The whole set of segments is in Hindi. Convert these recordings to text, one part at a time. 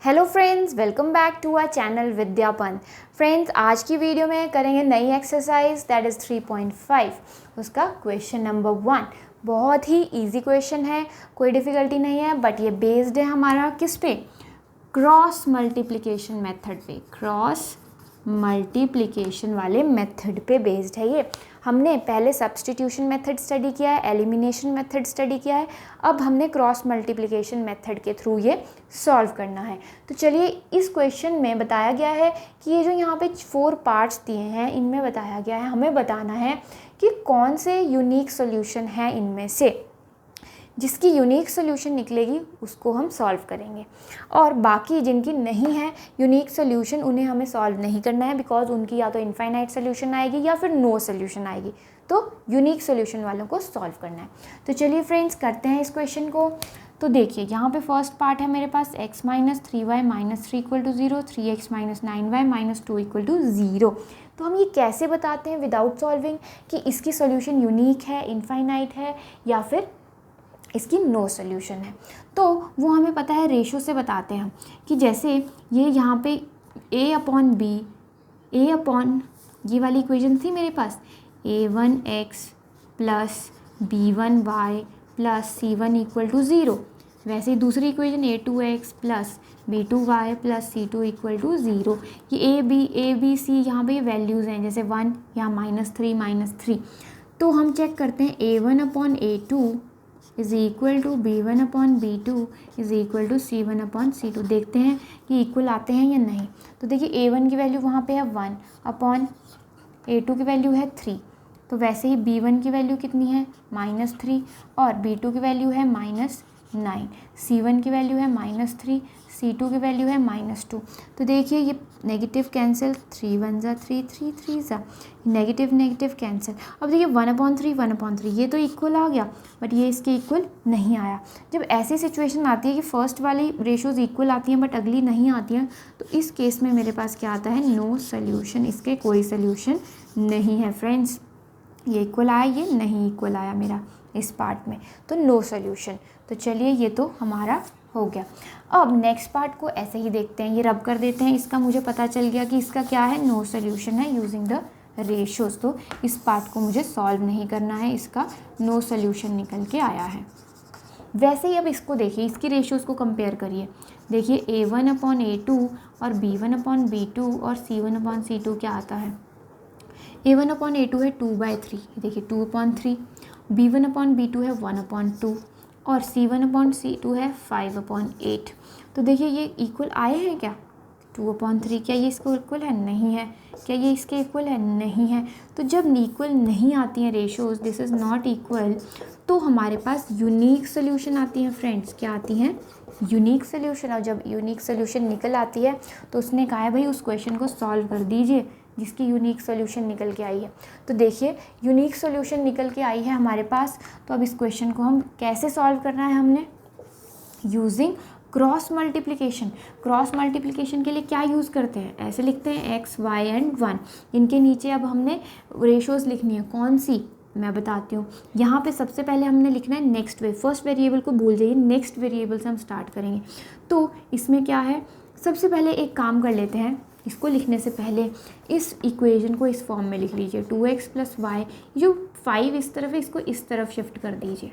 Hello friends, welcome back to our channel Vidyapan. Friends, आज की वीडियो में करेंगे नई एक्सरसाइज दैट इज़ 3.5। उसका क्वेश्चन नंबर 1 बहुत ही इजी क्वेश्चन है, कोई डिफ़िकल्टी नहीं है, बट ये बेस्ड है हमारा किस पे? क्रॉस मल्टीप्लिकेशन मेथड पे। क्रॉस मल्टीप्लिकेशन वाले मेथड पे बेस्ड है ये। हमने पहले सब्स्टिट्यूशन मेथड स्टडी किया है, एलिमिनेशन मेथड स्टडी किया है, अब हमने क्रॉस मल्टीप्लिकेशन मेथड के थ्रू ये सॉल्व करना है। तो चलिए, इस क्वेश्चन में बताया गया है कि ये जो यहाँ पे 4 पार्ट्स दिए हैं, इनमें बताया गया है हमें बताना है कि कौन से यूनिक सोल्यूशन है इनमें से। जिसकी यूनिक सोल्यूशन निकलेगी उसको हम सॉल्व करेंगे, और बाकी जिनकी नहीं है यूनिक सोल्यूशन उन्हें हमें सॉल्व नहीं करना है, बिकॉज उनकी या तो इनफाइनाइट सोल्यूशन आएगी या फिर नो सोल्यूशन आएगी। तो यूनिक सोल्यूशन वालों को सॉल्व करना है। तो चलिए फ्रेंड्स, करते हैं इस क्वेश्चन को। तो देखिए, यहाँ पे फर्स्ट पार्ट है मेरे पास x minus 3y minus 3 equal to 0, 3x minus 9y minus 2 equal to 0। तो हम ये कैसे बताते हैं विदाउट सॉल्विंग कि इसकी सोल्यूशन यूनिक है, इनफाइनाइट है, या फिर इसकी नो सोल्यूशन है? तो वो हमें पता है, रेशो से बताते हैं हम कि जैसे ये यहाँ पे a upon B, a upon ये वाली इक्वेशन थी मेरे पास, a1x plus b1y plus c1 equal to 0। वैसे ही दूसरी equation a2x plus b2y plus c2 equal to 0। ये a b c यहाँ पे ये वैल्यूज़ हैं, जैसे 1 यहाँ -3 तो हम चेक करते हैं a1 upon a2 is equal to b1 upon b2 is equal to c1 upon c2। देखते हैं कि इक्वल आते हैं या नहीं। तो देखिए, a1 की वैल्यू वहाँ पे है 1 अपॉन a2 की वैल्यू है 3। तो वैसे ही b1 की वैल्यू कितनी है? -3, और b2 की वैल्यू है -9, c1 की वैल्यू है -3, c2 की वैल्यू है -2। तो देखिए, ये नेगेटिव कैंसिल, 3 1 ज़ा 3, 3 3 ज़ा नेगेटिव नेगेटिव कैंसिल। अब देखिए 1/3 ये तो इक्वल आ गया, बट ये इसके इक्वल नहीं आया। जब ऐसी सिचुएशन आती है कि फर्स्ट वाली रेशोज़ इक्वल आती हैं बट अगली नहीं आती हैं, तो इस केस में मेरे पास क्या आता है? No solution. इसके कोई सोल्यूशन नहीं है फ्रेंड्स। ये इक्वल आया, ये नहीं इक्वल आया मेरा इस पार्ट में, तो नो सोल्यूशन। तो चलिए, ये तो हमारा हो गया। अब नेक्स्ट पार्ट को ऐसे ही देखते हैं, ये रब कर देते हैं। इसका मुझे पता चल गया कि इसका क्या है, नो सोल्यूशन है यूजिंग द रेशोज़। तो इस पार्ट को मुझे सॉल्व नहीं करना है, इसका नो सोल्यूशन निकल के आया है। वैसे ही अब इसको देखिए, इसकी रेशोज़ को कंपेयर करिए। देखिए, a1 अपॉन a2 और b1 अपॉन b2 और c1 अपॉन c2 क्या आता है? a1 अपॉन a2 है 2/3, देखिए 2/3, b1 अपॉन b2 है 1/2 और c1 अपॉन c2 है 5/8। तो देखिए, ये इक्वल आए हैं क्या? 2/3 क्या ये इसको इक्वल है? नहीं है। क्या ये इसके इक्वल है? नहीं है। तो जब इक्वल नहीं आती हैं ratios, this is not equal, तो हमारे पास यूनिक सोल्यूशन आती हैं फ्रेंड्स। क्या आती हैं? Unique solution. और जब यूनिक सोल्यूशन निकल आती है तो उसने कहा है भाई उस क्वेश्चन को सॉल्व कर दीजिए जिसकी यूनिक सोल्यूशन निकल के आई है। तो देखिए, यूनिक सोल्यूशन निकल के आई है हमारे पास। तो अब इस क्वेश्चन को हम कैसे सॉल्व करना है? हमने using cross multiplication. Cross multiplication के लिए क्या यूज़ करते हैं? ऐसे लिखते हैं x, y एंड 1। इनके नीचे अब हमने रेशोज़ लिखनी है। कौन सी? मैं बताती हूँ। यहाँ पे सबसे पहले हमने लिखना है नेक्स्ट वे। फर्स्ट वेरिएबल को भूल जाइए, नेक्स्ट वेरिएबल से हम स्टार्ट करेंगे। तो इसमें क्या है, सबसे पहले एक काम कर लेते हैं, इसको लिखने से पहले इस इक्वेशन को इस फॉर्म में लिख लीजिए। 2x प्लस वाई, जो 5 इस तरफ है इसको इस तरफ शिफ्ट कर दीजिए,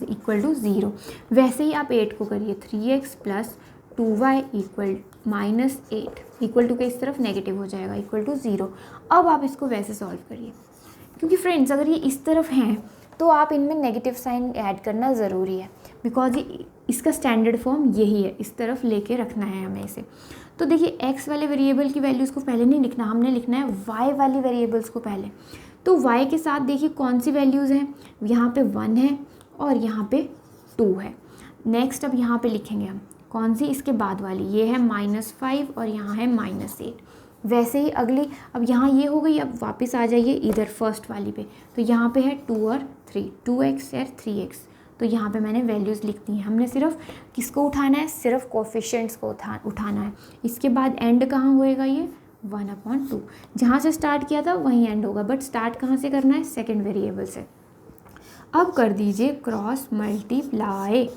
इक्वल टू 0। वैसे ही आप 8 को करिए, 3x plus 2y equal -8 equal to के इस तरफ नेगेटिव हो जाएगा, इक्वल टू 0। अब आप इसको वैसे सॉल्व करिए, क्योंकि फ्रेंड्स अगर ये इस तरफ हैं तो आप इनमें नेगेटिव साइन ऐड करना ज़रूरी है, बिकॉज ये इसका स्टैंडर्ड फॉर्म यही है, इस तरफ लेके रखना है हमें इसे। तो देखिए, x वाले वेरिएबल की वैल्यूज़ को पहले नहीं लिखना, हमने लिखना है y वाली वेरिएबल्स को पहले। तो y के साथ देखिए कौन सी वैल्यूज़ हैं, यहाँ पे 1 है और यहाँ पे 2 है। नेक्स्ट अब यहाँ पे लिखेंगे हम कौन सी, इसके बाद वाली, ये है -5 और यहाँ है -8। वैसे ही अगली, अब यहाँ ये हो गई, अब वापस आ जाइए इधर फर्स्ट वाली पे। तो यहाँ पे है 2 और 3, 2x और 3x। तो यहाँ पे मैंने वैल्यूज़ लिख दी हैं। हमने सिर्फ किसको उठाना है? सिर्फ कोफिशिएंट्स को उठाना है। इसके बाद एंड कहाँ होएगा? ये 1/2। जहाँ से स्टार्ट किया था वहीं एंड होगा, बट स्टार्ट कहाँ से करना है? सेकेंड वेरिएबल से। अब कर दीजिए क्रॉस मल्टीप्लाई।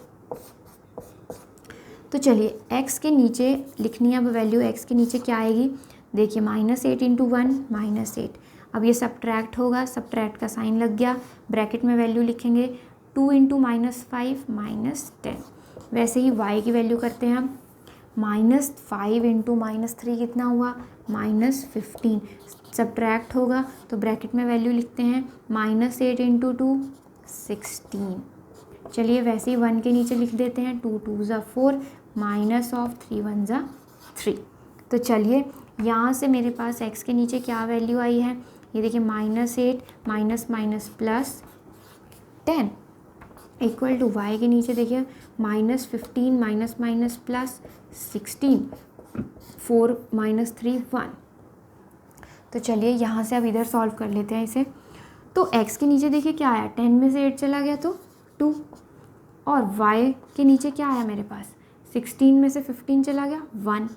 तो चलिए x के नीचे लिखनी है अब वैल्यू। x के नीचे क्या आएगी, देखिए -8 इंटू 1 -8। अब ये सब्ट्रैक्ट होगा, सब्ट्रैक्ट का साइन लग गया, ब्रैकेट में वैल्यू लिखेंगे 2 इंटू -5 -10। वैसे ही y की वैल्यू करते हैं हम, -5 इंटू -3 कितना हुआ, -15। सब्ट्रैक्ट होगा तो ब्रैकेट में वैल्यू लिखते हैं -8 इंटू 2 16। चलिए वैसे ही 1 के नीचे लिख देते हैं 2 2 ज़ा 4 -3 1 ज़ा 3। तो चलिए यहाँ से मेरे पास x के नीचे क्या वैल्यू आई है, ये देखिए -8 minus minus plus 10 equal to y के नीचे देखिए -15 माइनस माइनस प्लस 16 4 -3 1। तो चलिए यहाँ से अब इधर सॉल्व कर लेते हैं इसे। तो x के नीचे देखिए क्या आया, 10 में से 8 चला गया तो 2, और y के नीचे क्या आया मेरे पास, 16 में से 15 चला गया 1,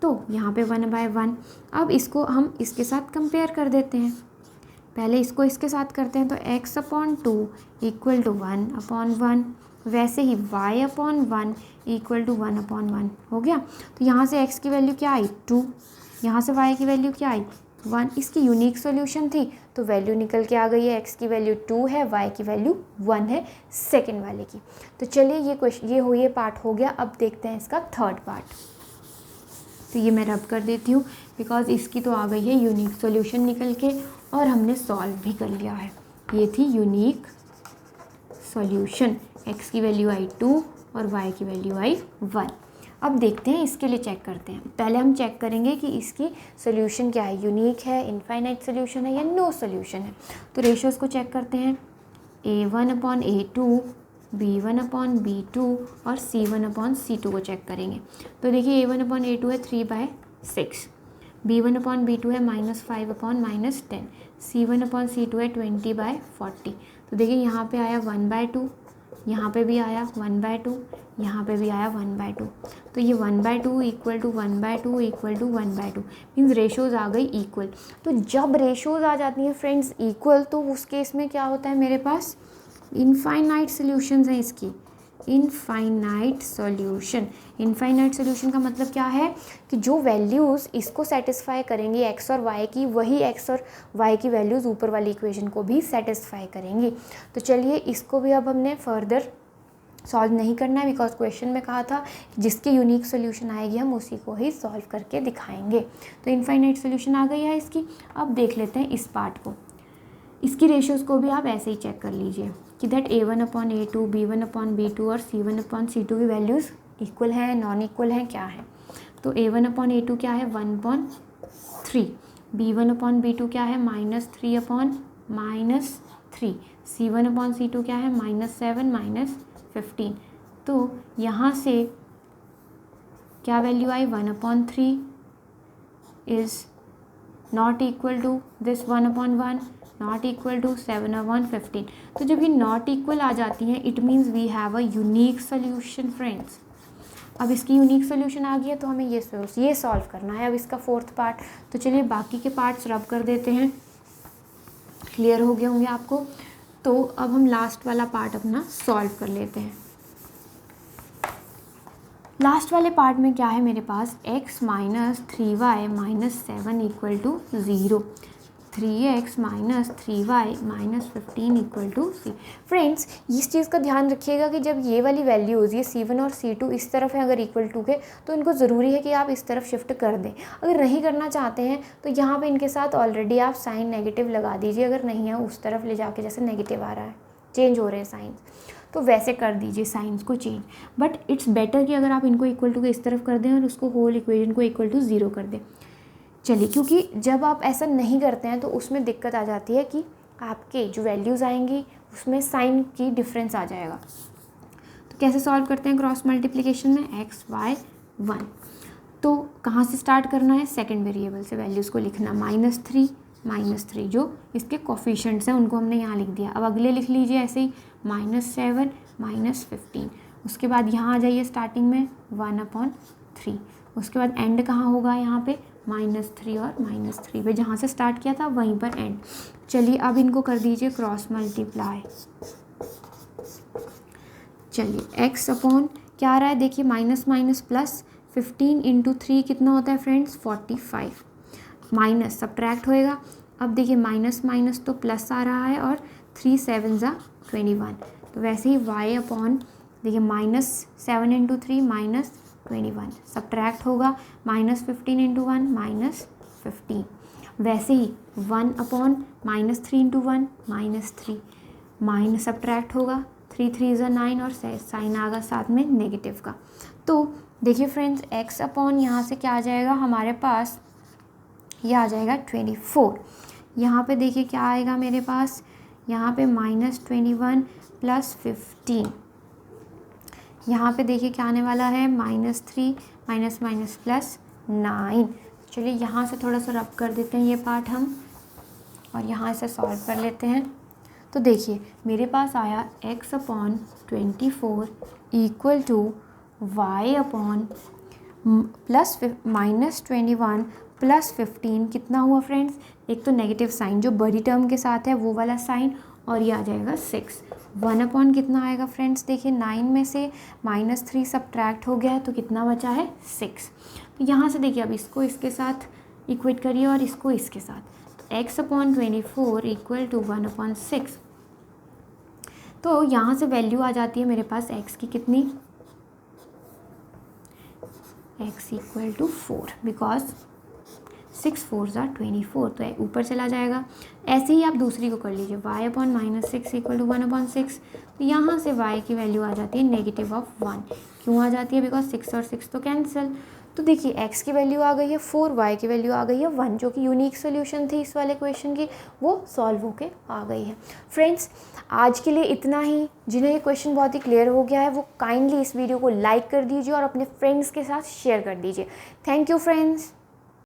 तो यहाँ पे 1/1। अब इसको हम इसके साथ कंपेयर कर देते हैं, पहले इसको इसके साथ करते हैं तो x/2 इक्वल टू 1/1, वैसे ही y/1 इक्वल टू 1/1 हो गया। तो यहाँ से x की वैल्यू क्या आई 2, यहाँ से y की वैल्यू क्या आई 1। इसकी यूनिक सॉल्यूशन थी तो वैल्यू निकल के आ गई है, x की वैल्यू 2 है, y की वैल्यू 1 है सेकेंड वाले की। तो चलिए ये पार्ट हो गया। अब देखते हैं इसका थर्ड पार्ट। तो ये मैं रब कर देती हूँ बिकॉज इसकी तो आ गई है यूनिक सॉल्यूशन निकल के और हमने सॉल्व भी कर लिया है। ये थी यूनिक सॉल्यूशन, x की वैल्यू आई 2 और y की वैल्यू आई 1। अब देखते हैं इसके लिए चेक करते हैं। पहले हम चेक करेंगे कि इसकी सॉल्यूशन क्या है, यूनिक है, इनफाइनाइट सॉल्यूशन है या नो सॉल्यूशन है। तो रेशियोज़ को चेक करते हैं, a1/a2, b1/b2 और c1/c2 को चेक करेंगे। तो देखिए a1/a2 है 3/6, b1/b2 है -5/-10, c1/c2 है 20/40। तो देखिए यहाँ पे आया 1/2, यहाँ पे भी आया 1/2, यहाँ पे भी आया 1/2। तो ये 1/2 equal to 1/2 equal to 1/2 means ratios आ गई इक्वल। तो जब रेशोज़ आ जाती हैं फ्रेंड्स इक्वल, तो उस केस में क्या होता है, मेरे पास इनफाइनाइट सॉल्यूशंस हैं इसकी, इनफाइनाइट सॉल्यूशन। इनफाइनाइट सॉल्यूशन का मतलब क्या है कि जो वैल्यूज़ इसको सेटिस्फाई करेंगी x और y की, वही x और y की वैल्यूज़ ऊपर वाली इक्वेशन को भी सेटिस्फाई करेंगी। तो चलिए इसको भी अब हमने फर्दर सॉल्व नहीं करना है बिकॉज क्वेश्चन में कहा था जिसकी यूनिक सोल्यूशन आएगी हम उसी को ही सॉल्व करके दिखाएंगे। तो इनफाइनाइट सोल्यूशन आ गई है इसकी। अब देख लेते हैं इस पार्ट को, इसकी रेशियोज़ को भी आप ऐसे ही चेक कर लीजिए कि दैट a1/a2, b1/b2 और c1/c2 की वैल्यूज़ इक्वल हैं, नॉन इक्वल हैं, क्या है। तो a1/a2 क्या है 1/3, b1/b2 क्या है -3/-3, c1/c2 क्या है -7 -15। तो यहाँ से क्या वैल्यू आई 1/3 is not equal to this 1/1, not equal to 7/15। तो जब ये नॉट इक्वल आ जाती हैं it means we have a unique solution friends. अब इसकी यूनिक सोल्यूशन आ गई है तो हमें ये सॉल्व करना है अब इसका फोर्थ पार्ट। तो चलिए बाकी के पार्ट्स रब कर देते हैं, क्लियर हो गए होंगे आपको। तो अब हम लास्ट वाला पार्ट अपना सॉल्व कर लेते हैं। लास्ट वाले पार्ट में क्या है मेरे पास, x - 3y - 7 equal to 0, 3x - 3y - 15 equal to c। Friends इस चीज़ का ध्यान रखिएगा कि जब ये वाली वैल्यूज़ ये c1 और c2 इस तरफ है अगर इक्वल टू के, तो इनको ज़रूरी है कि आप इस तरफ शिफ्ट कर दें। अगर नहीं करना चाहते हैं तो यहाँ पे इनके साथ ऑलरेडी आप साइन नेगेटिव लगा दीजिए, अगर नहीं है उस तरफ ले जाके, जैसे नेगेटिव आ रहा है, चेंज हो रहे हैं साइंस, तो वैसे कर दीजिए साइंस को चेंज। बट इट्स बेटर कि अगर आप इनको इक्वल टू के इस तरफ कर दें और उसको होल इक्वेशन को इक्वल टू 0 कर दें। चलिए, क्योंकि जब आप ऐसा नहीं करते हैं तो उसमें दिक्कत आ जाती है कि आपके जो वैल्यूज़ आएंगी उसमें साइन की डिफरेंस आ जाएगा। तो कैसे सॉल्व करते हैं क्रॉस मल्टीप्लिकेशन में, x y 1। तो कहाँ से स्टार्ट करना है, सेकंड वेरिएबल से वैल्यूज़ को लिखना, -3 जो इसके कोफिशिएंट्स हैं उनको हमने यहाँ लिख दिया। अब अगले लिख लीजिए ऐसे ही, -7 -15। उसके बाद यहाँ आ जाइए स्टार्टिंग में 1/3। उसके बाद एंड कहाँ होगा, यहाँ पे -3 और -3 पे जहाँ से स्टार्ट किया था वहीं पर एंड। चलिए अब इनको कर दीजिए क्रॉस मल्टीप्लाई। चलिए x अपॉन क्या आ रहा है देखिए, माइनस माइनस प्लस, 15 इंटू 3 कितना होता है फ्रेंड्स 45, माइनस सब्ट्रैक्ट होएगा। अब देखिए माइनस माइनस तो प्लस आ रहा है और 3 7 ज़ा 21, तो वैसे ही y अपॉन देखिए -7 इंटू 3 -21 सब्ट्रैक्ट होगा, -15 इंटू 1 -15, वैसे ही 1 अपॉन -3 इंटू 1 -3 माइनस सब्ट्रैक्ट होगा, 3 3 ज़ा 9 और साइन आगा साथ में नेगेटिव का। तो देखिए फ्रेंड्स x अपॉन यहाँ से क्या आ जाएगा हमारे पास, ये आ जाएगा 24। यहाँ पे देखिए क्या आएगा मेरे पास, यहाँ पे -21 प्लस 15, यहाँ पे देखिए क्या आने वाला है -3 माइनस माइनस प्लस 9। चलिए यहाँ से थोड़ा सा रब कर देते हैं ये पार्ट हम, और यहाँ से सॉल्व कर लेते हैं। तो देखिए मेरे पास आया x upon 24 equal to y upon -21 plus 15 कितना हुआ फ्रेंड्स, एक तो नेगेटिव साइन जो बड़ी टर्म के साथ है वो वाला साइन, और ये आ जाएगा 6। 1 अपॉन कितना आएगा फ्रेंड्स, देखिए 9 में से -3 सब्ट्रैक्ट हो गया है तो कितना बचा है 6। तो यहाँ से देखिए अब इसको इसके साथ इक्वेट करिए और इसको इसके साथ, तो x upon 24 equal to 1 upon 6। तो यहाँ से वैल्यू आ जाती है मेरे पास x की कितनी, x इक्वल टू 4, बिकॉज 6 4 ज़ा 24, तो ऊपर चला जाएगा। ऐसे ही आप दूसरी को कर लीजिए, y upon -6 equal to 1 upon 6, तो यहाँ से y की वैल्यू आ जाती है -1। क्यों आ जाती है, बिकॉज 6 और 6 तो कैंसिल। तो देखिए x की वैल्यू आ गई है 4, y की वैल्यू आ गई है 1, जो कि यूनिक सोल्यूशन थी इस वाले क्वेश्चन की, वो सॉल्व होके आ गई है। फ्रेंड्स आज के लिए इतना ही। जिन्हें ये क्वेश्चन बहुत ही क्लियर हो गया है वो काइंडली इस वीडियो को लाइक कर दीजिए और अपने फ्रेंड्स के साथ शेयर कर दीजिए। Thank you friends.